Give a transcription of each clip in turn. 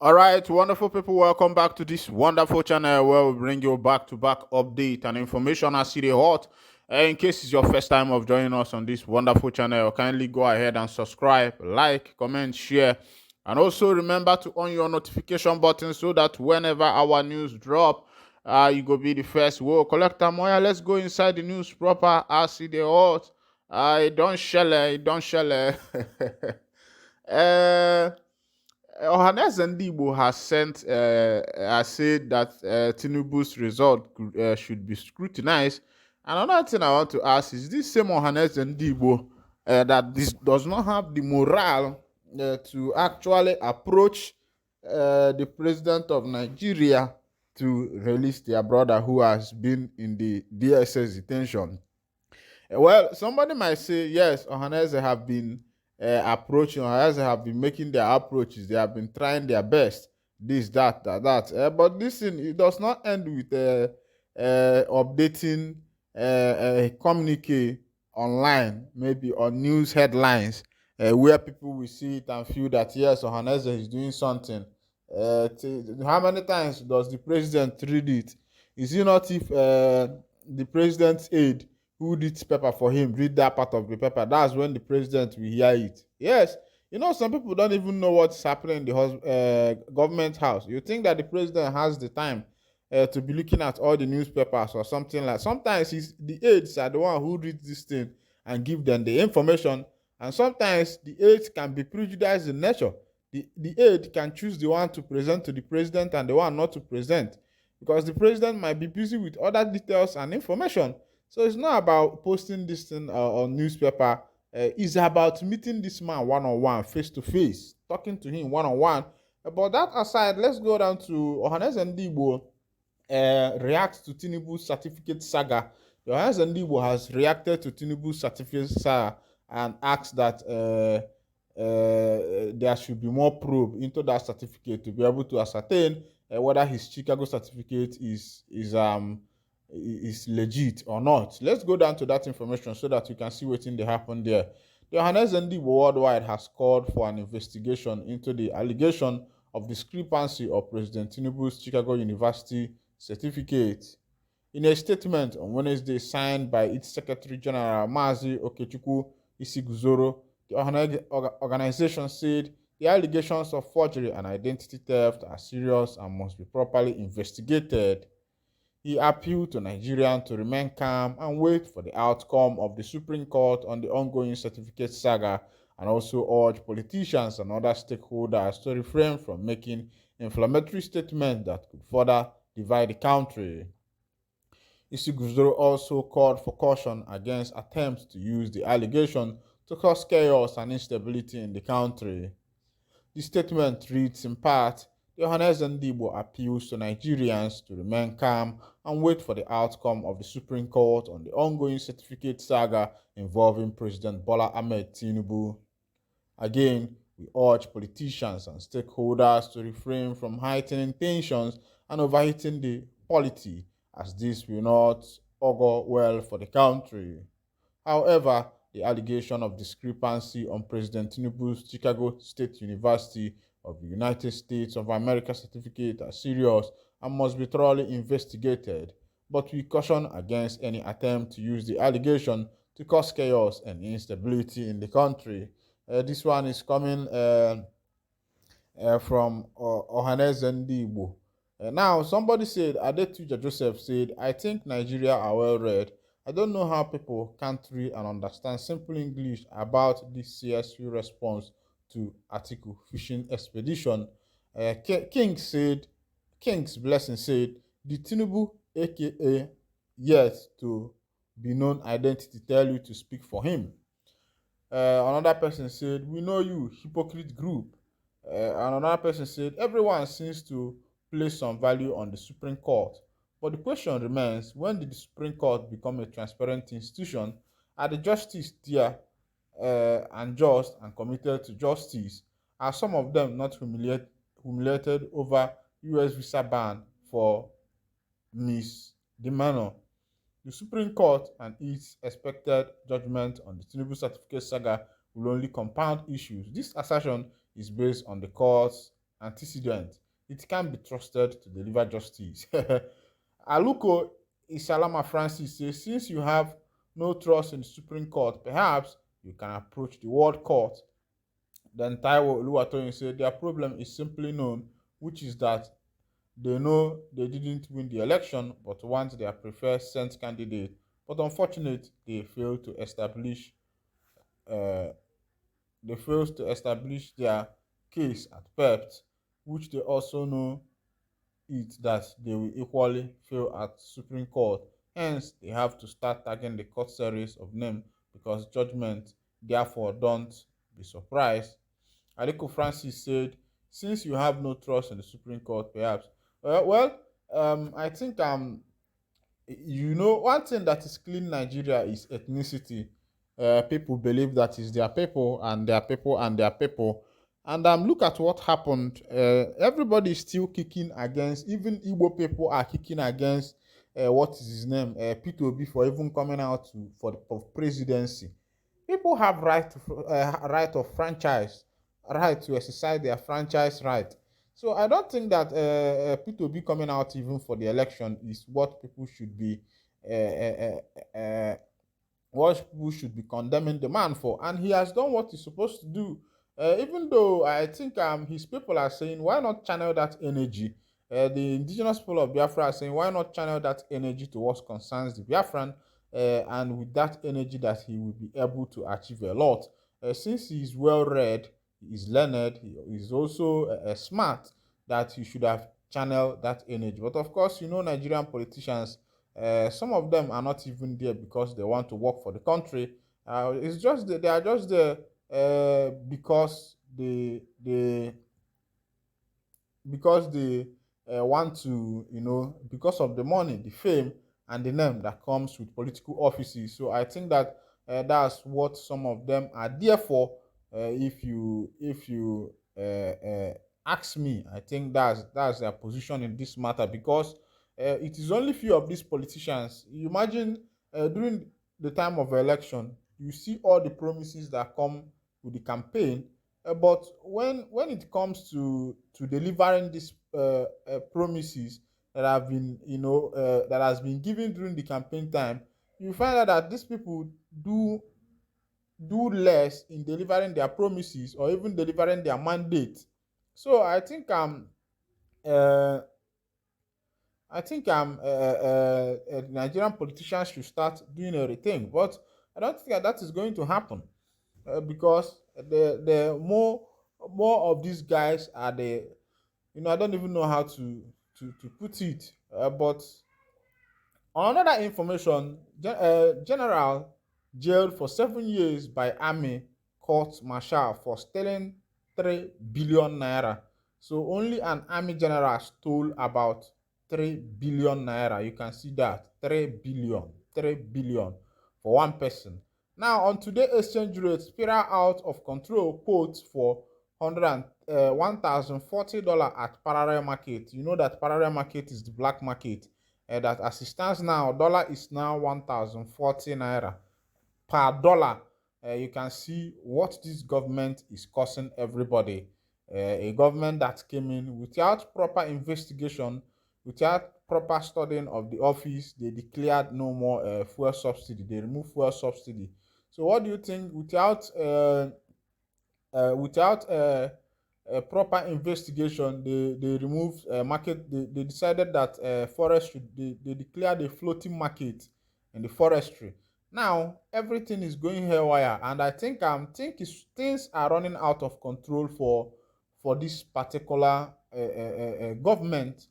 All right, wonderful people, welcome back to this wonderful channel where we bring you back-to-back update and information as it is hot. In case it's your first time of joining us on this wonderful channel, kindly go ahead and subscribe, like, comment, share, and also remember to on your notification button so that whenever our news drop, you go be the first. We'll collect them. Let's go inside the news proper as it is hot. Don't shell it, don't shell it. uh, Ohanezendigbo has said that Tinubu's result should be scrutinized. And another thing I want to ask is this same Ohanezendigbo that this does not have the morale to actually approach the president of Nigeria to release their brother who has been in the DSS detention. Well, somebody might say, yes, Ohaneze have been approaching, Ohaneze have been making their approaches, they have been trying their best, this, that. But listen, it does not end with updating a communique online, maybe on news headlines, where people will see it and feel that, yes, Ohaneze is doing something. How many times does the president read it? Is it not if the president's aide who reads paper for him read that part of the paper, that's when the president will hear it? Yes, some people don't even know what's happening in the government house. You think that the president has the time to be looking at all the newspapers or something? Like, sometimes the aides are the one who reads this thing and give them the information, and sometimes the aides can be prejudiced in nature. The aide can choose the one to present to the president and the one not to present, because the president might be busy with other details and information. So it's not about posting this thing on newspaper. It's about meeting this man one on one, face to face, talking to him one on one. But that aside, let's go down to Ohanezendigbo reacts to Tinubu's certificate saga. Ohanezendigbo has reacted to Tinubu's certificate saga and asked that there should be more probe into that certificate to be able to ascertain whether his Chicago certificate is legit or not. Let's go down to that information so that you can see what they happen there. The Ohanezendigbo worldwide has called for an investigation into the allegation of discrepancy of President Tinubu's Chicago University certificate. In a statement on Wednesday signed by its Secretary General Mazi Okechukwu Isiguzoro, the organization said the allegations of forgery and identity theft are serious and must be properly investigated. He appealed to Nigerians to remain calm and wait for the outcome of the Supreme Court on the ongoing certificate saga, and also urged politicians and other stakeholders to refrain from making inflammatory statements that could further divide the country. Isiguzoro also called for caution against attempts to use the allegation to cause chaos and instability in the country. The statement reads in part, the Ohanezendigbo appeals to Nigerians to remain calm and wait for the outcome of the Supreme Court on the ongoing certificate saga involving President Bola Ahmed Tinubu. Again, we urge politicians and stakeholders to refrain from heightening tensions and overheating the polity, as this will not augur well for the country. However, the allegation of discrepancy on President Tinubu's Chicago State University of the United States of America certificate are serious and must be thoroughly investigated, but we caution against any attempt to use the allegation to cause chaos and instability in the country. This one is coming from Ohanezendigbo. Now, somebody said, Adetuja Joseph said, I think Nigeria are well read. I don't know how people can't read and understand simple English about this CSU response to Atiku fishing expedition. King's Blessing said, the Tinubu, aka yet to be known identity, tell you to speak for him. Another person said, we know you, hypocrite group. And another person said, everyone seems to place some value on the Supreme Court. But the question remains, when did the Supreme Court become a transparent institution? Are the justices there and just and committed to justice? Are some of them not humiliated over US visa ban for Miss Dimano? The Supreme Court and its expected judgment on the Tinubu certificate saga will only compound issues. This assertion is based on the court's antecedent. It can't be trusted to deliver justice. Aluko Isalama Francis says, since you have no trust in the Supreme Court, perhaps you can approach the World Court. Then Taiwo Oluwatoyin said their problem is simply known, which is that they know they didn't win the election but want their preferred sent candidate. But unfortunately, uh, they failed to establish their case at PEPT, which they also know it that they will equally fail at Supreme Court. Hence, they have to start tagging the court series of names because judgment. Therefore, don't be surprised. Aliko Francis said, since you have no trust in the Supreme Court, perhaps. I think one thing that is killing Nigeria is ethnicity. People believe that is their people and their people and their people. And look at what happened. Everybody is still kicking against, even Igbo people are kicking against, what is his name? P2B for even coming out for presidency. People have right of franchise, right to exercise their franchise right. So I don't think that P2B coming out even for the election is what people should be uh, uh, uh, uh, what people should be condemning the man for. And he has done what he's supposed to do. Even though I think his people are saying, why not channel that energy? The indigenous people of Biafra are saying, why not channel that energy to what concerns the Biafran? And with that energy, that he will be able to achieve a lot. Since he is well read, he is learned, he is also smart, that he should have channeled that energy. But of course, Nigerian politicians, some of them are not even there because they want to work for the country. It's just that they are just there because they want to, because of the money, the fame, and the name that comes with political offices. So I think that that's what some of them are there for. If you ask me, I think that's their position in this matter, because it is only few of these politicians. You imagine during the time of election, you see all the promises that come with the campaign, but when it comes to delivering these promises that have been that has been given during the campaign time, you find out that these people do less in delivering their promises or even delivering their mandate. So uh, Nigerian politicians should start doing everything, but I don't think that is going to happen, because the more of these guys are the, I don't even know how to put it, but on another information, General jailed for 7 years by army court martial for stealing 3 billion naira. So only an army general stole about 3 billion naira. You can see that 3 billion for one person. Now, on today's exchange rate, spiral out of control quotes for $1,040 at parallel market. You know that parallel market is the black market. That as it stands now, dollar is now 1,040 naira per dollar. You can see what this government is costing everybody. A government that came in without proper investigation, without proper studying of the office. They declared no more fuel subsidy. They removed fuel subsidy. So what do you think? Without proper investigation, they removed market. They decided that forest should, they declared a floating market in the forestry. Now everything is going haywire, and I think things are running out of control for this particular government,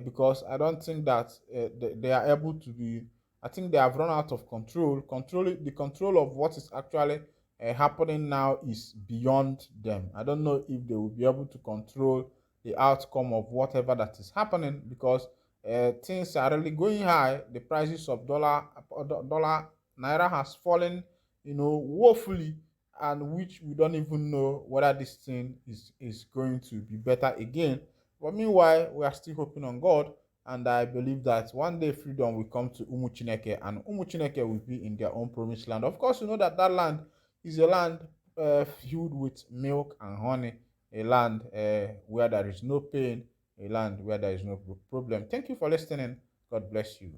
because I don't think that they are able to be. I think they have run out of control. The control of what is actually happening now is beyond them. I don't know if they will be able to control the outcome of whatever that is happening, because things are really going high. The prices of dollar naira has fallen, woefully, and which we don't even know whether this thing is going to be better again. But meanwhile, we are still hoping on God, and I believe that one day freedom will come to Umu Chineke, and Umu Chineke will be in their own promised land. Of course, you know that land is a land filled with milk and honey. a land where there is no pain, a land where there is no problem. Thank you for listening. God bless you.